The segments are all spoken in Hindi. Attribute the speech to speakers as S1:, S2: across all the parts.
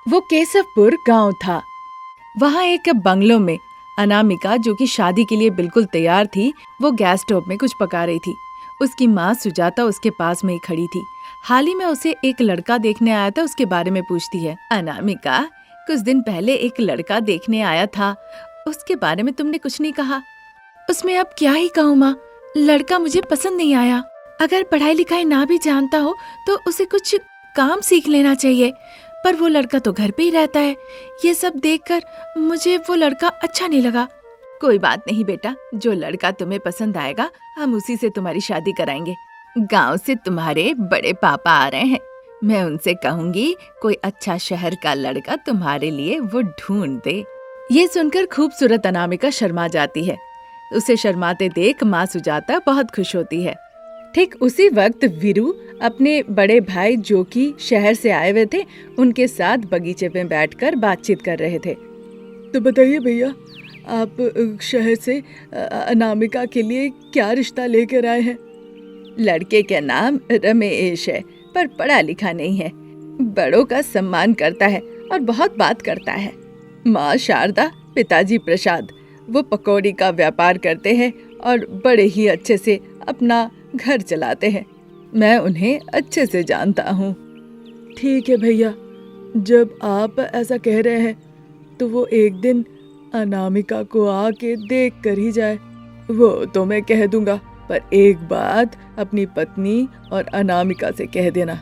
S1: वो केशवपुर गांव था। वहाँ एक बंगलों में अनामिका, जो कि शादी के लिए बिल्कुल तैयार थी, वो गैस स्टोव में कुछ पका रही थी। उसकी माँ सुजाता उसके पास में ही खड़ी थी। हाल ही में उसे एक लड़का देखने आया था, उसके बारे में पूछती है। अनामिका, कुछ दिन पहले एक लड़का देखने आया था, उसके बारे में तुमने कुछ नहीं कहा। उसमें अब क्या ही कहूँ माँ, लड़का मुझे पसंद नहीं आया। अगर पढ़ाई लिखाई ना भी जानता हो तो उसे कुछ काम सीख लेना चाहिए, पर वो लड़का तो घर पे ही रहता है। ये सब देखकर मुझे वो लड़का अच्छा नहीं लगा। कोई बात नहीं बेटा, जो लड़का तुम्हें पसंद आएगा हम उसी से तुम्हारी शादी कराएंगे। गांव से तुम्हारे बड़े पापा आ रहे हैं, मैं उनसे कहूंगी कोई अच्छा शहर का लड़का तुम्हारे लिए वो ढूंढ दे। ये सुनकर खूबसूरत अनामिका शर्मा जाती है। उसे शर्माते देख माँ सुजाता बहुत खुश होती है। ठीक उसी वक्त वीरू अपने बड़े भाई, जो कि शहर से आए हुए थे, उनके साथ बगीचे में बैठकर बातचीत कर रहे थे।
S2: तो बताइए भैया, आप शहर से अनामिका के लिए क्या रिश्ता लेकर आए हैं?
S1: लड़के का नाम रमेश है, पर पढ़ा लिखा नहीं है। बड़ों का सम्मान करता है और बहुत बात करता है। माँ शारदा, पिताजी प्रसाद, वो पकौड़ी का व्यापार करते हैं और बड़े ही अच्छे से अपना घर चलाते हैं। मैं उन्हें अच्छे से जानता हूँ।
S2: ठीक है भैया, जब आप ऐसा कह रहे हैं तो वो एक दिन अनामिका को आके देख कर ही जाए। वो तो मैं कह दूंगा, पर एक बात अपनी पत्नी और अनामिका से कह देना,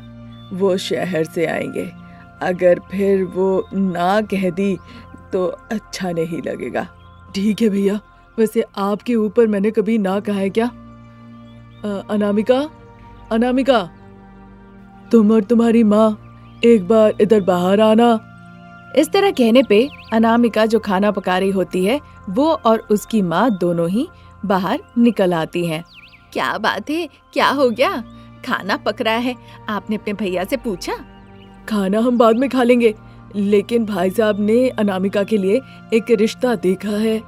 S2: वो शहर से आएंगे। अगर फिर वो ना कह दी तो अच्छा नहीं लगेगा। ठीक है भैया, वैसे आपके ऊपर मैंने कभी ना कहा है क्या? अनामिका, अनामिका, तुम और तुम्हारी माँ एक बार इधर बाहर आना।
S1: इस तरह कहने पे अनामिका, जो खाना पका रही होती है, वो और उसकी माँ दोनों ही बाहर निकल आती हैं। क्या बात है, क्या हो गया? खाना पक रहा है, आपने अपने भैया से पूछा?
S2: खाना हम बाद में खा लेंगे, लेकिन भाई साहब ने अनामिका के लिए एक रिश्ता देखा है।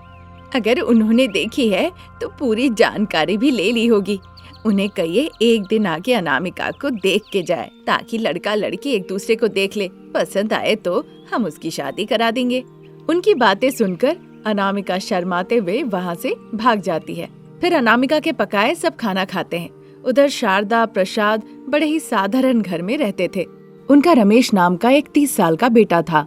S1: अगर उन्होंने देखी है तो पूरी जानकारी भी ले ली होगी। उन्हें कहिए एक दिन आके अनामिका को देख के जाए, ताकि लड़का लड़की एक दूसरे को देख ले। पसंद आए तो हम उसकी शादी करा देंगे। उनकी बातें सुनकर अनामिका शर्माते हुए वहाँ से भाग जाती है। फिर अनामिका के पकाए सब खाना खाते हैं। उधर शारदा, प्रसाद बड़े ही साधारण घर में रहते थे। उनका रमेश नाम का एक 30 साल का बेटा था।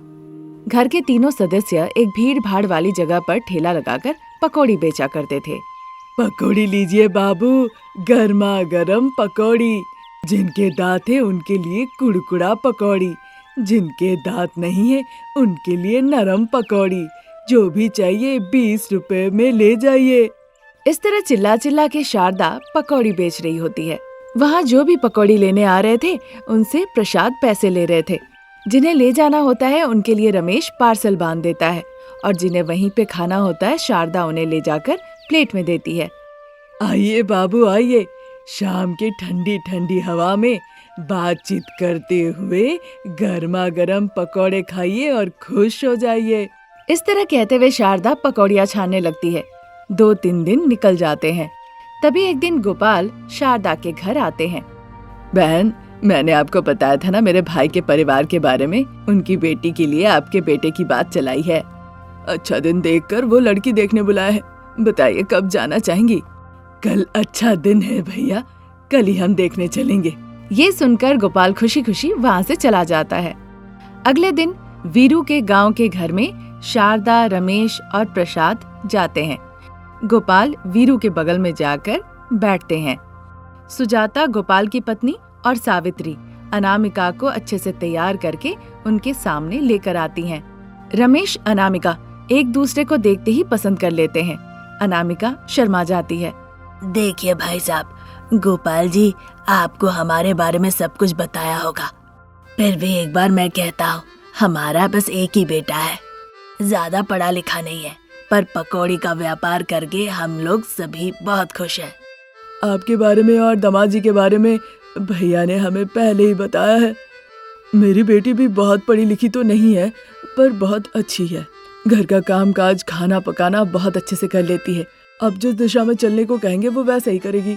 S1: घर के तीनों सदस्य एक भीड़ भाड़ वाली जगह पर ठेला लगाकर पकौड़ी बेचा करते थे।
S2: पकौड़ी लीजिए बाबू, गर्मा गर्म पकौड़ी। जिनके दांत है उनके लिए कुड़कुड़ा पकौड़ी, जिनके दांत नहीं है उनके लिए नरम पकौड़ी। जो भी चाहिए 20 रुपए में ले जाइए।
S1: इस तरह चिल्ला चिल्ला के शारदा पकौड़ी बेच रही होती है। वहाँ जो भी पकौड़ी लेने आ रहे थे उनसे प्रसाद पैसे ले रहे थे। जिन्हें ले जाना होता है उनके लिए रमेश पार्सल बांध देता है, और जिन्हें वहीं पे खाना होता है शारदा उन्हें ले जाकर प्लेट में देती है।
S2: आइए बाबू आइए, शाम की ठंडी ठंडी हवा में बातचीत करते हुए गर्मा गर्म पकौड़े खाइए और खुश हो जाइए।
S1: इस तरह कहते हुए शारदा पकौड़ियाँ छानने लगती है। 2-3 दिन निकल जाते हैं। तभी एक दिन गोपाल शारदा के घर आते हैं।
S2: बहन, मैंने आपको बताया था ना मेरे भाई के परिवार के बारे में। उनकी बेटी के लिए आपके बेटे की बात चलाई है। अच्छा दिन देखकर वो लड़की देखने बुलाया है। बताइए कब जाना चाहेंगी? कल अच्छा दिन है भैया, कल ही हम देखने चलेंगे।
S1: ये सुनकर गोपाल खुशी खुशी वहाँ से चला जाता है। अगले दिन वीरू के गांव के घर में शारदा, रमेश और प्रसाद जाते हैं। गोपाल वीरू के बगल में जाकर बैठते हैं। सुजाता, गोपाल की पत्नी, और सावित्री अनामिका को अच्छे से तैयार करके उनके सामने लेकर आती हैं। रमेश, अनामिका एक दूसरे को देखते ही पसंद कर लेते हैं। अनामिका शर्मा जाती है।
S3: देखिए भाई साहब, गोपाल जी आपको हमारे बारे में सब कुछ बताया होगा, फिर भी एक बार मैं कहता हूँ, हमारा बस एक ही बेटा है। ज्यादा पढ़ा लिखा नहीं है, पर पकौड़ी का व्यापार करके हम लोग सभी बहुत खुश हैं।
S2: आपके बारे में और दामाद जी के बारे में भैया ने हमें पहले ही बताया है। मेरी बेटी भी बहुत पढ़ी लिखी तो नहीं है, पर बहुत अच्छी है। घर का काम काज, खाना पकाना बहुत अच्छे से कर लेती है। अब जिस दिशा में चलने को कहेंगे वो वैसा ही करेगी।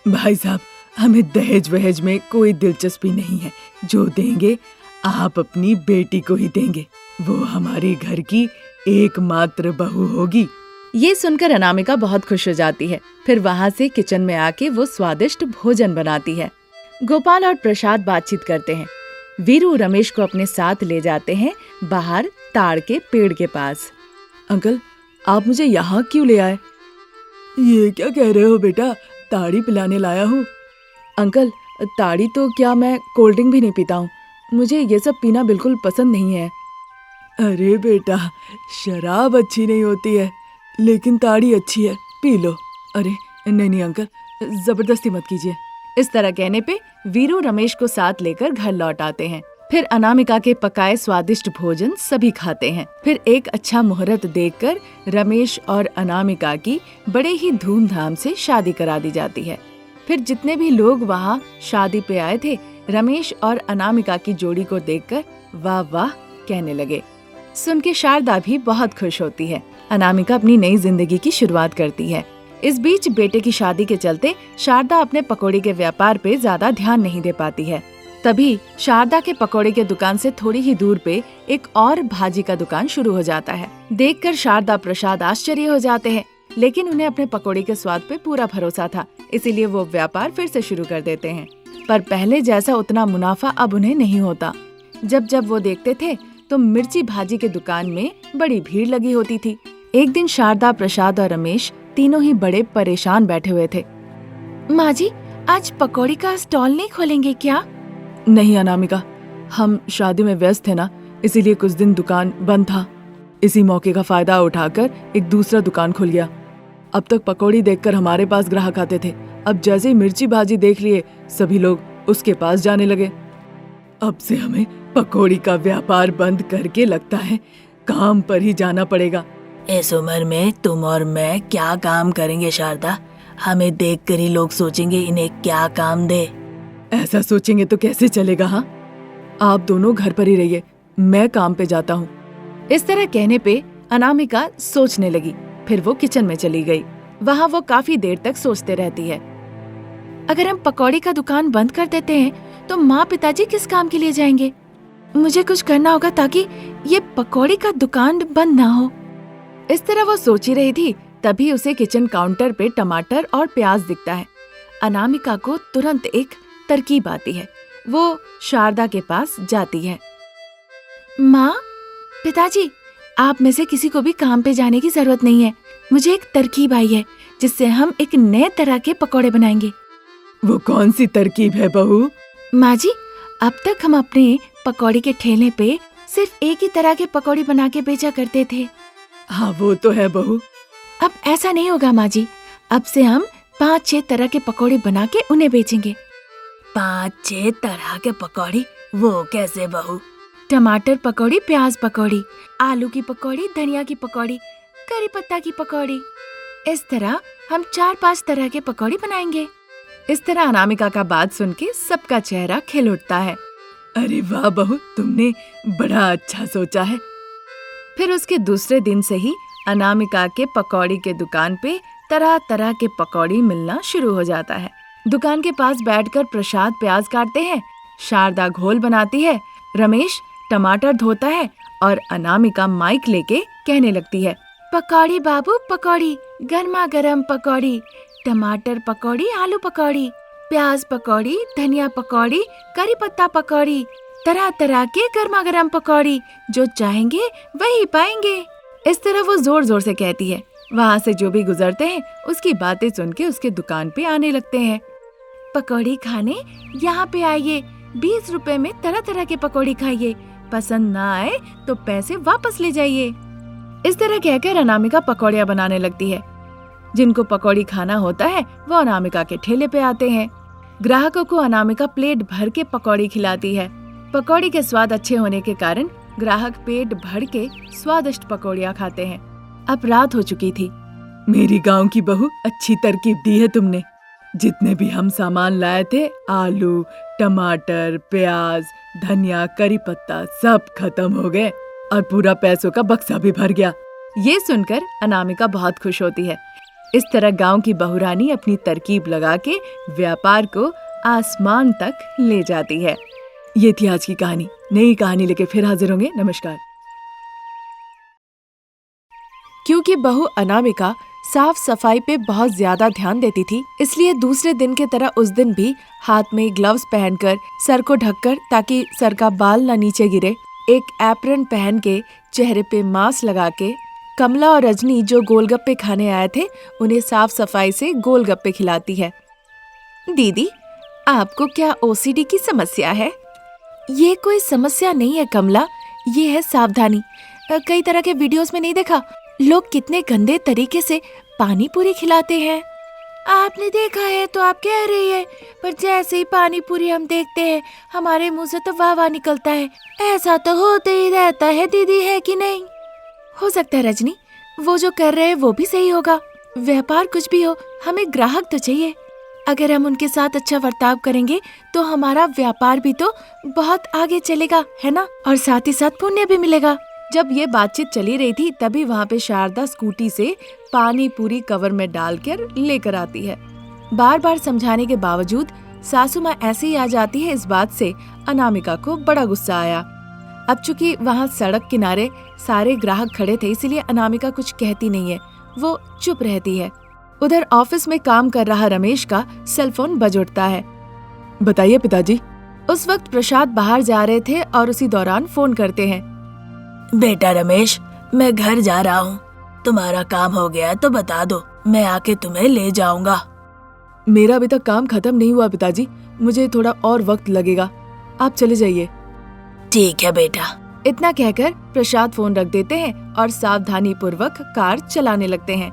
S2: भाई साहब, हमें दहेज वहेज में कोई दिलचस्पी नहीं है। जो देंगे आप अपनी बेटी को ही देंगे। वो हमारे घर की एकमात्र बहू होगी।
S1: ये सुनकर अनामिका बहुत खुश हो जाती है। फिर वहाँ से किचन में आके वो स्वादिष्ट भोजन बनाती है। गोपाल और प्रसाद बातचीत करते हैं। वीरू रमेश को अपने साथ ले जाते हैं बाहर ताड़ के पेड़ के पास।
S2: अंकल, आप मुझे यहाँ क्यों ले आए? ये क्या कह रहे हो बेटा? ताड़ी पिलाने लाया हूँ।
S1: अंकल, ताड़ी तो क्या, मैं कोल्ड ड्रिंक भी नहीं पीता हूँ। मुझे ये सब पीना बिल्कुल पसंद नहीं है।
S2: अरे बेटा, शराब अच्छी नहीं होती है, लेकिन ताड़ी अच्छी है, पी लो। अरे नहीं अंकल, जबरदस्ती मत कीजिए।
S1: इस तरह कहने पे वीरू रमेश को साथ लेकर घर लौट आते हैं। फिर अनामिका के पकाए स्वादिष्ट भोजन सभी खाते हैं। फिर एक अच्छा मुहूर्त देखकर रमेश और अनामिका की बड़े ही धूमधाम से शादी करा दी जाती है। फिर जितने भी लोग वहाँ शादी पे आए थे, रमेश और अनामिका की जोड़ी को देखकर वाह वाह कहने लगे। सुन के शारदा भी बहुत खुश होती है। अनामिका अपनी नई जिंदगी की शुरुआत करती है। इस बीच बेटे की शादी के चलते शारदा अपने पकौड़ी के व्यापार पे ज्यादा ध्यान नहीं दे पाती है। तभी शारदा के पकौड़े के दुकान से थोड़ी ही दूर पे एक और भाजी का दुकान शुरू हो जाता है। देखकर शारदा प्रसाद आश्चर्य हो जाते हैं, लेकिन उन्हें अपने पकौड़े के स्वाद पे पूरा भरोसा था, इसीलिए वो व्यापार फिर से शुरू कर देते हैं। पर पहले जैसा उतना मुनाफा अब उन्हें नहीं होता। जब जब वो देखते थे तो मिर्ची भाजी के दुकान में बड़ी भीड़ लगी होती थी। एक दिन शारदा, प्रसाद और रमेश तीनों ही बड़े परेशान बैठे हुए थे। माँ जी, आज पकौड़ी का स्टॉल नहीं खोलेंगे क्या?
S2: नहीं अनामिका, हम शादी में व्यस्त थे ना, इसीलिए कुछ दिन दुकान बंद था। इसी मौके का फायदा उठाकर एक दूसरा दुकान खुल गया। अब तक पकौड़ी देखकर हमारे पास ग्राहक आते थे, अब जैसे ही मिर्ची भाजी देख लिए सभी लोग उसके पास जाने लगे। अब से हमें पकौड़ी का व्यापार बंद करके लगता है काम पर ही जाना पड़ेगा।
S3: इस उम्र में तुम और मैं क्या काम करेंगे शारदा? हमें देखकर ही लोग सोचेंगे इन्हें क्या काम दे।
S2: ऐसा सोचेंगे तो कैसे चलेगा? हाँ, आप दोनों घर पर ही रहिए, मैं काम पे जाता हूँ।
S1: इस तरह कहने पे अनामिका सोचने लगी। फिर वो किचन में चली गई। वहाँ वो काफी देर तक सोचते रहती है। अगर हम पकौड़ी का दुकान बंद कर देते हैं तो माँ पिताजी किस काम के लिए जाएंगे? मुझे कुछ करना होगा ताकि ये पकौड़ी का दुकान बंद ना हो। इस तरह वो सोच ही रही थी, तभी उसे किचन काउंटर पे टमाटर और प्याज दिखता है। अनामिका को तुरंत एक तरकीब आती है। वो शारदा के पास जाती है। माँ, पिताजी, आप में से किसी को भी काम पे जाने की जरूरत नहीं है। मुझे एक तरकीब आई है जिससे हम एक नए तरह के पकौड़े बनाएंगे।
S2: वो कौन सी तरकीब है बहू?
S1: माँ जी, अब तक हम अपने पकौड़ी के ठेले पे सिर्फ एक ही तरह के पकौड़ी बना के बेचा करते थे।
S2: हाँ, वो तो है बहू।
S1: अब ऐसा नहीं होगा माँ जी, अब से हम 5-6 तरह के पकौड़े बना के उन्हें बेचेंगे।
S3: 5-6 तरह के पकौड़ी? वो कैसे बहू?
S1: टमाटर पकौड़ी, प्याज पकौड़ी, आलू की पकौड़ी, धनिया की पकौड़ी, करी पत्ता की पकौड़ी। इस तरह हम 4-5 तरह के पकौड़ी बनाएंगे। इस तरह अनामिका का बात सुन के सबका चेहरा खिल उठता है।
S2: अरे वाह बहू, तुमने बड़ा अच्छा सोचा है।
S1: फिर उसके दूसरे दिन से ही अनामिका के पकौड़ी के दुकान पे तरह तरह के पकौड़ी मिलना शुरू हो जाता है। दुकान के पास बैठकर प्रसाद प्याज काटते हैं, शारदा घोल बनाती है, रमेश टमाटर धोता है और अनामिका माइक लेके कहने लगती है, पकौड़ी बाबू पकौड़ी, गर्मा गर्म पकौड़ी, टमाटर पकौड़ी, आलू पकौड़ी, प्याज पकौड़ी, धनिया पकौड़ी, करी पत्ता पकौड़ी, तरह तरह के गर्मा गर्म पकौड़ी, जो चाहेंगे वही पाएंगे। इस तरह वो जोर जोर से कहती है। वहाँ से जो भी गुजरते हैं उसकी बातें सुन के उसके दुकान पे आने लगते हैं। पकौड़ी खाने यहाँ पे आइए, 20 रुपए में तरह तरह के पकौड़ी खाइए, पसंद ना आए तो पैसे वापस ले जाइए। इस तरह कहकर अनामिका पकौड़ियाँ बनाने लगती है। जिनको पकौड़ी खाना होता है वो अनामिका के ठेले पे आते हैं। ग्राहकों को अनामिका प्लेट भर के पकौड़ी खिलाती है। पकौड़ी के स्वाद अच्छे होने के कारण ग्राहक पेट भर के स्वादिष्ट पकौड़ियाँ खाते हैं। अब रात हो चुकी थी।
S2: मेरी गांव की बहू, अच्छी तरकीब दी है तुमने। जितने भी हम सामान लाए थे, आलू, टमाटर, प्याज, धनिया, करी पत्ता, सब खत्म हो गए और पूरा पैसों का बक्सा भी भर गया।
S1: ये सुनकर अनामिका बहुत खुश होती है। इस तरह गांव की बहुरानी अपनी तरकीब लगा के व्यापार को आसमान तक ले जाती है।
S2: ये थी आज की कहानी। नई कहानी लेके फिर हाजिर होंगे। नमस्कार।
S1: क्योंकि बहू अनामिका साफ सफाई पे बहुत ज्यादा ध्यान देती थी, इसलिए दूसरे दिन की तरह उस दिन भी हाथ में ग्लव्स पहनकर, सर को ढककर ताकि सर का बाल न नीचे गिरे, एक एप्रन पहन के, चेहरे पे मास्क लगा के, कमला और रजनी जो गोलगप्पे खाने आए थे उन्हें साफ सफाई से गोलगप्पे खिलाती है। दीदी, आपको क्या ओसीडी की समस्या है? ये कोई समस्या नहीं है कमला, ये है सावधानी। कई तरह के वीडियोस में नहीं देखा लोग कितने गंदे तरीके से पानी पूरी खिलाते हैं? आपने देखा है तो आप कह रही है, पर जैसे ही पानी पूरी हम देखते हैं हमारे मुंह से तो वाह वाह निकलता है। ऐसा तो होते ही रहता है दीदी, है कि नहीं? हो सकता है रजनी, वो जो कर रहे हैं वो भी सही होगा। व्यापार कुछ भी हो, हमें ग्राहक तो चाहिए। अगर हम उनके साथ अच्छा बर्ताव करेंगे तो हमारा व्यापार भी तो बहुत आगे चलेगा, है ना? और साथ ही साथ पुण्य भी मिलेगा। जब ये बातचीत चली रही थी तभी वहाँ पे शारदा स्कूटी से पानी पूरी कवर में डालकर लेकर आती है। बार बार समझाने के बावजूद सासू माँ ऐसे ही आ जाती है। इस बात से अनामिका को बड़ा गुस्सा आया। अब चूंकि वहाँ सड़क किनारे सारे ग्राहक खड़े थे, इसलिए अनामिका कुछ कहती नहीं है, वो चुप रहती है। उधर ऑफिस में काम कर रहा रमेश का सेल फोन बज उठता है।
S2: बताइए पिताजी।
S1: उस वक्त प्रसाद बाहर जा रहे थे और उसी दौरान फोन करते हैं।
S3: बेटा रमेश, मैं घर जा रहा हूँ, तुम्हारा काम हो गया तो बता दो, मैं आके तुम्हें ले जाऊंगा।
S2: मेरा अभी तक काम खत्म नहीं हुआ पिताजी, मुझे थोड़ा और वक्त लगेगा, आप चले जाइए।
S3: ठीक है बेटा।
S1: इतना कहकर प्रसाद फोन रख देते हैं और सावधानी पूर्वक कार चलाने लगते हैं।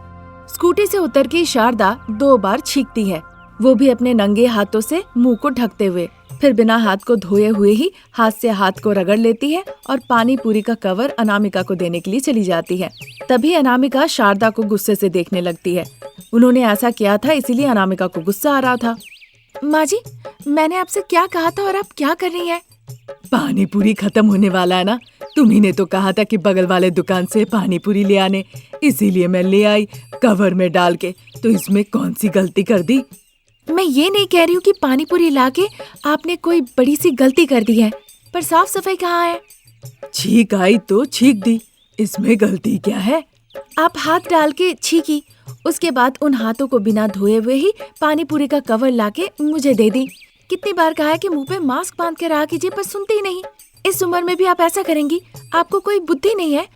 S1: स्कूटी से उतर के शारदा 2 बार छींकती है, वो भी अपने नंगे हाथों से मुंह को ढकते हुए। फिर बिना हाथ को धोए हुए ही हाथ से हाथ को रगड़ लेती है और पानी पूरी का कवर अनामिका को देने के लिए चली जाती है। तभी अनामिका शारदा को गुस्से से देखने लगती है। उन्होंने ऐसा किया था इसीलिए अनामिका को गुस्सा आ रहा था। माँ जी, मैंने आपसे क्या कहा था और आप क्या कर रही हैं?
S2: पानी पूरी खत्म होने वाला है ना, तुम्ही ने तो कहा था कि बगल वाले दुकान से पानी पूरी ले आने, इसीलिए मैं ले आई कवर में डाल के, तो इसमें कौन सी गलती कर दी?
S1: मैं ये नहीं कह रही हूँ कि पानी पूरी लाके आपने कोई बड़ी सी गलती कर दी है, पर साफ सफाई कहाँ है?
S2: छींक आई तो छींक दी, इसमें गलती क्या है?
S1: आप हाथ डाल के छींकी, उसके बाद उन हाथों को बिना धोए हुए ही पानी पूरी का कवर लाके मुझे दे दी। कितनी बार कहा है कि मुंह पे मास्क बांध के रहा कीजिए, पर सुनती ही नहीं। इस उम्र में भी आप ऐसा करेंगी? आपको कोई बुद्धि नहीं है?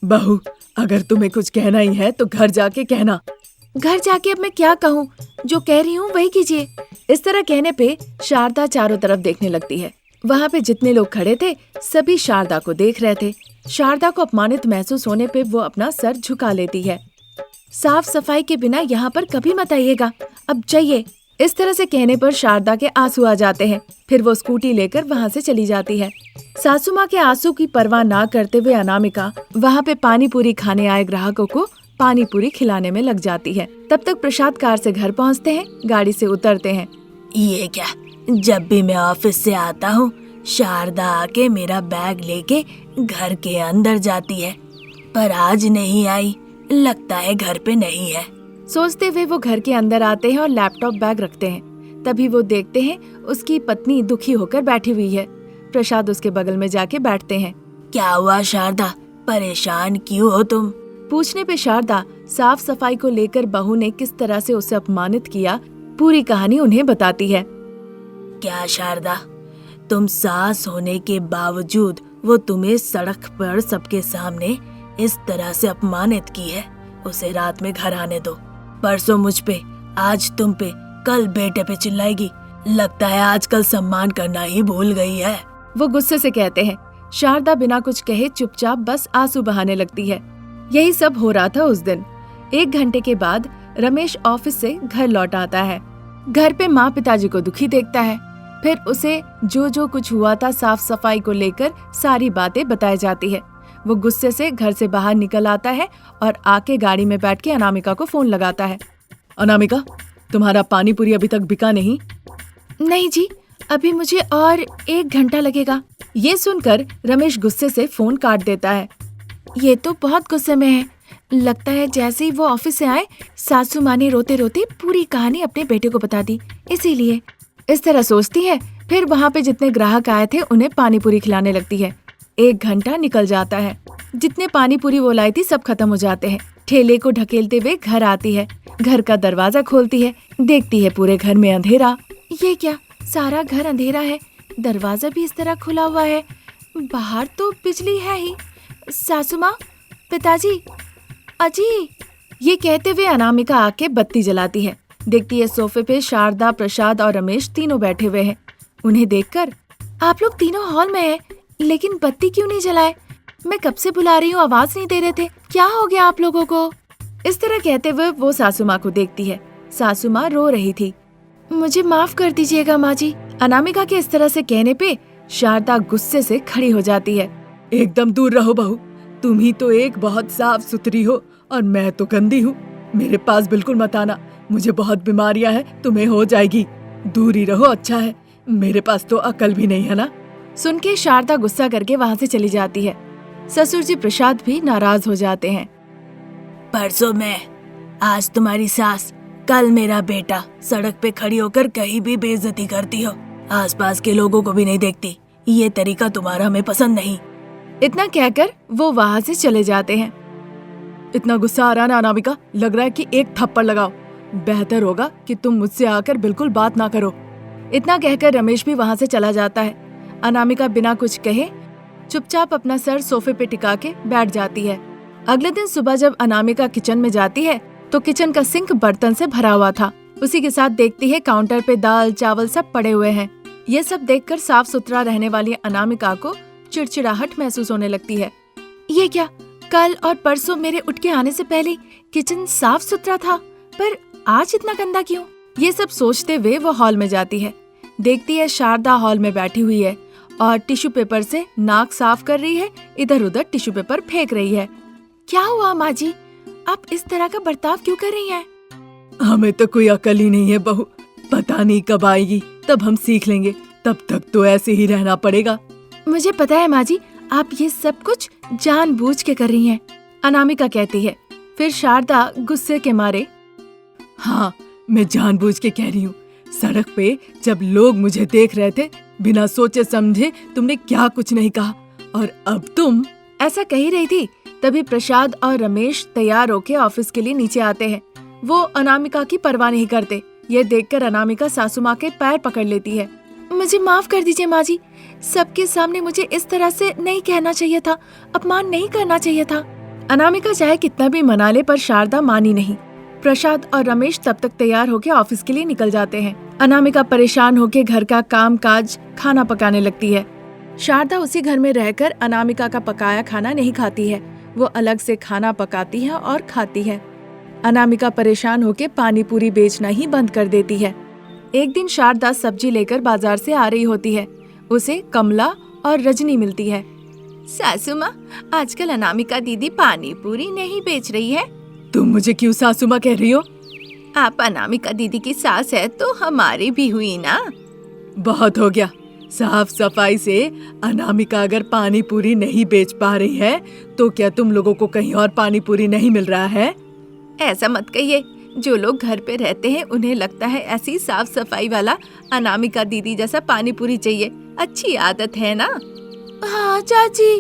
S2: बहू, अगर तुम्हें कुछ कहना ही है तो घर जाके कहना।
S1: घर जाके अब मैं क्या कहूँ? जो कह रही हूँ वही कीजिए। इस तरह कहने पे शारदा चारों तरफ देखने लगती है। वहाँ पे जितने लोग खड़े थे सभी शारदा को देख रहे थे। शारदा को अपमानित महसूस होने पे वो अपना सर झुका लेती है। साफ सफाई के बिना यहाँ पर कभी मत आइएगा, अब जाइए। इस तरह से कहने पर शारदा के आंसू आ जाते हैं। फिर वो स्कूटी लेकर वहाँ से चली जाती है। सासू माँ के आंसू की परवाह ना करते हुए अनामिका वहाँ पे पानी पूरी खाने आए ग्राहकों को पानी पूरी खिलाने में लग जाती है। तब तक प्रसाद कार से घर पहुँचते हैं, गाड़ी से उतरते हैं।
S3: ये क्या, जब भी मैं ऑफिस से आता हूँ शारदा आके मेरा बैग लेके घर के अंदर जाती है, पर आज नहीं आई, लगता है घर पे नहीं है।
S1: सोचते हुए वो घर के अंदर आते हैं और लैपटॉप बैग रखते हैं। तभी वो देखते हैं उसकी पत्नी दुखी होकर बैठी हुई है। प्रसाद उसके बगल में जाके बैठते हैं।
S3: क्या हुआ शारदा, परेशान क्यों हो तुम?
S1: पूछने पे शारदा साफ सफाई को लेकर बहू ने किस तरह से उसे अपमानित किया पूरी कहानी उन्हें बताती है।
S3: क्या शारदा, तुम सास होने के बावजूद वो तुम्हें सड़क पर सबके सामने इस तरह से अपमानित की है? उसे रात में घर आने दो। परसों मुझ पे, आज तुम पे, कल बेटे पे चिल्लाएगी। लगता है आजकल सम्मान करना ही भूल गई है।
S1: वो गुस्से से कहते हैं। शारदा बिना कुछ कहे चुपचाप बस आंसू बहाने लगती है। यही सब हो रहा था उस दिन। 1 घंटे के बाद रमेश ऑफिस से घर लौट आता है। घर पे माँ पिताजी को दुखी देखता है। फिर उसे जो जो कुछ हुआ था साफ सफाई को लेकर सारी बातें बताई जाती है। वो गुस्से से घर से बाहर निकल आता है और आके गाड़ी में बैठ के अनामिका को फोन लगाता है।
S2: अनामिका, तुम्हारा पानी पूरी अभी तक बिका नहीं?
S1: नहीं जी, अभी मुझे और 1 घंटा लगेगा। ये सुनकर रमेश गुस्से से फोन काट देता है। ये तो बहुत गुस्से में है। लगता है जैसे ही वो ऑफिस से आए सासू माँ ने रोते रोते पूरी कहानी अपने बेटे को बता दी, इसीलिए। इस तरह सोचती है फिर वहाँ पे जितने ग्राहक आए थे उन्हें पानी पूरी खिलाने लगती है। 1 घंटा निकल जाता है। जितने पानी पूरी वो लाई थी सब खत्म हो जाते हैं। ठेले को ढकेलते हुए घर आती है। घर का दरवाजा खोलती है, देखती है पूरे घर में अंधेरा। ये क्या, सारा घर अंधेरा है, दरवाजा भी इस तरह खुला हुआ है, बाहर तो बिजली है ही। सासू माँ, पिताजी, अजी। ये कहते हुए अनामिका आके बत्ती जलाती है। देखती है सोफे पे शारदा, प्रसाद और रमेश तीनों बैठे हुए हैं। उन्हें देखकर, आप लोग तीनों हॉल में हैं, लेकिन बत्ती क्यों नहीं जलाए? मैं कब से बुला रही हूँ, आवाज नहीं दे रहे थे, क्या हो गया आप लोगों को? इस तरह कहते हुए वो सासू माँ को देखती है। सासू माँ रो रही थी। मुझे माफ कर दीजिएगा माँ जी। अनामिका के इस तरह से कहने पे शारदा गुस्से से खड़ी हो जाती है।
S2: एकदम दूर रहो बहू, तुम ही तो एक बहुत साफ सुथरी हो और मैं तो गंदी हूँ। मेरे पास बिल्कुल मत आना, मुझे बहुत बीमारियां हैं, तुम्हें हो जाएगी। दूर ही रहो, अच्छा है। मेरे पास तो अकल भी नहीं है ना।
S1: सुन के शारदा गुस्सा करके वहाँ से चली जाती है। ससुर जी प्रसाद भी नाराज हो जाते हैं।
S3: परसों मैं, आज तुम्हारी सास, कल मेरा बेटा सड़क पे खड़ी होकर कहीं भी बेइज्जती करती हो, आसपास के लोगों को भी नहीं देखती। ये तरीका तुम्हारा हमें पसंद नहीं।
S1: इतना कहकर वो वहाँ से चले जाते हैं।
S2: इतना गुस्सा आ रहा ना अनामिका, लग रहा है कि एक थप्पड़ लगाओ। बेहतर होगा कि तुम मुझसे आकर बिल्कुल बात ना करो।
S1: इतना कहकर रमेश भी वहाँ से चला जाता है। अनामिका बिना कुछ कहे चुपचाप अपना सर सोफे पे टिका के बैठ जाती है। अगले दिन सुबह जब अनामिका किचन में जाती है तो किचन का सिंक बर्तन से भरा हुआ था। उसी के साथ देखती है काउंटर पे दाल चावल सब पड़े हुए हैं। ये सब देखकर साफ सुथरा रहने वाली अनामिका को चिड़चिड़ाहट महसूस होने लगती है। ये क्या, कल और परसों मेरे उठ के आने से पहले किचन साफ सुथरा था, पर आज इतना गंदा क्यों? ये सब सोचते हुए वो हॉल में जाती है। देखती है शारदा हॉल में बैठी हुई है और टिश्यू पेपर से नाक साफ कर रही है, इधर उधर टिश्यू पेपर फेंक रही है। क्या हुआ माँ जी, आप इस तरह का बर्ताव क्यों कर रही हैं?
S2: हमें तो कोई अकल ही नहीं है बहू, पता नहीं कब आएगी, तब हम सीख लेंगे। तब तक तो ऐसे ही रहना पड़ेगा।
S1: मुझे पता है माँ जी, आप ये सब कुछ जानबूझ के कर रही हैं, अनामिका कहती है। फिर शारदा गुस्से के मारे,
S2: हाँ, मैं जानबूझ के कह रही हूँ। सड़क पे जब लोग मुझे देख रहे थे, बिना सोचे समझे तुमने क्या कुछ नहीं कहा, और अब तुम।
S1: ऐसा कह ही रही थी तभी प्रसाद और रमेश तैयार होके ऑफिस के लिए नीचे आते हैं। वो अनामिका की परवाह नहीं करते। ये देखकर अनामिका सासू माँ के पैर पकड़ लेती है। मुझे माफ कर दीजिए माँ जी, सबके सामने मुझे इस तरह से नहीं कहना चाहिए था, अपमान नहीं करना चाहिए था। अनामिका चाहे कितना भी मना ले पर शारदा मानी नहीं। प्रसाद और रमेश तब तक तैयार होके ऑफिस के लिए निकल जाते हैं। अनामिका परेशान होके घर का काम काज खाना पकाने लगती है। शारदा उसी घर में रहकर अनामिका का पकाया खाना नहीं खाती है, वो अलग से खाना पकाती है और खाती है। अनामिका परेशान होके पानी पूरी बेचना ही बंद कर देती है। एक दिन शारदा सब्जी लेकर बाजार से आ रही होती है। उसे कमला और रजनी मिलती है। सासू माँ, आजकल अनामिका दीदी पानी पूरी नहीं बेच रही है।
S2: तुम मुझे क्यों सासू माँ कह रही हो?
S1: आप अनामिका दीदी की सास है तो हमारी भी हुई ना।
S2: बहुत हो गया। साफ सफाई से अनामिका अगर पानी पूरी नहीं बेच पा रही है तो क्या तुम लोगों को कहीं और पानी पूरी नहीं मिल रहा है?
S1: ऐसा मत कहिए, जो लोग घर पे रहते हैं उन्हें लगता है ऐसी साफ सफाई वाला अनामिका दीदी जैसा पानी पूरी चाहिए। अच्छी आदत है ना। हाँ चाची,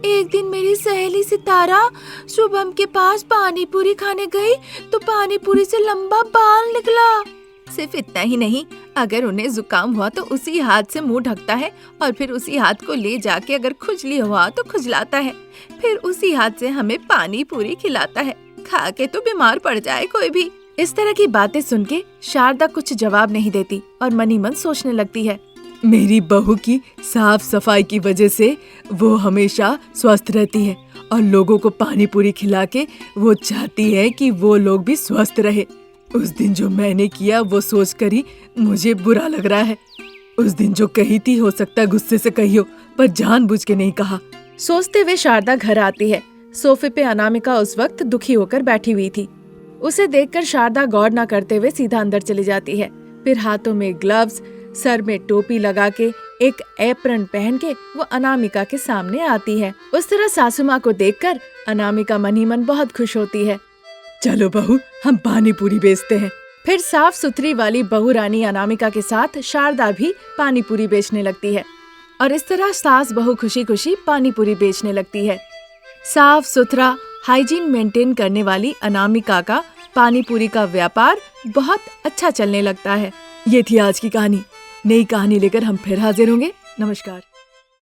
S1: एक दिन मेरी सहेली सितारा शुभम के पास पानी पूरी खाने गई तो पानी पूरी से लंबा बाल निकला। सिर्फ इतना ही नहीं, अगर उन्हें जुकाम हुआ तो उसी हाथ से मुंह ढकता है और फिर उसी हाथ को ले जाके अगर खुजली हुआ तो खुजलाता है, फिर उसी हाथ से हमें पानी पूरी खिलाता है। खा के तो बीमार पड़ जाए कोई भी। इस तरह की बातें सुन के शारदा कुछ जवाब नहीं देती और मन ही मन सोचने लगती है,
S2: मेरी बहू की साफ सफाई की वजह से वो हमेशा स्वस्थ रहती है और लोगों को पानी पूरी खिला के वो चाहती है कि वो लोग भी स्वस्थ रहे। उस दिन जो मैंने किया वो सोच कर ही मुझे बुरा लग रहा है। उस दिन जो कही थी हो सकता है गुस्से से कही हो, पर जानबूझ के नहीं कहा।
S1: सोचते हुए शारदा घर आती है। सोफे पे अनामिका उस वक्त दुखी होकर बैठी हुई थी। उसे देखकर शारदा गौर न करते हुए सीधा अंदर चली जाती है। फिर हाथों में ग्लव्स, सर में टोपी लगा के, एक एप्रन पहन के वो अनामिका के सामने आती है। उस तरह सासू माँ को देखकर अनामिका मन ही मन बहुत खुश होती है।
S2: चलो बहू, हम पानी पूरी बेचते हैं।
S1: फिर साफ सुथरी वाली बहू रानी अनामिका के साथ शारदा भी पानी पूरी बेचने लगती है और इस तरह सास बहू खुशी खुशी पानी पूरी बेचने लगती है। साफ सुथरा हाइजीन मेंटेन करने वाली अनामिका का पानी पूरी का व्यापार बहुत अच्छा चलने लगता है। ये थी आज की कहानी। नई कहानी लेकर हम फिर हाजिर होंगे। नमस्कार।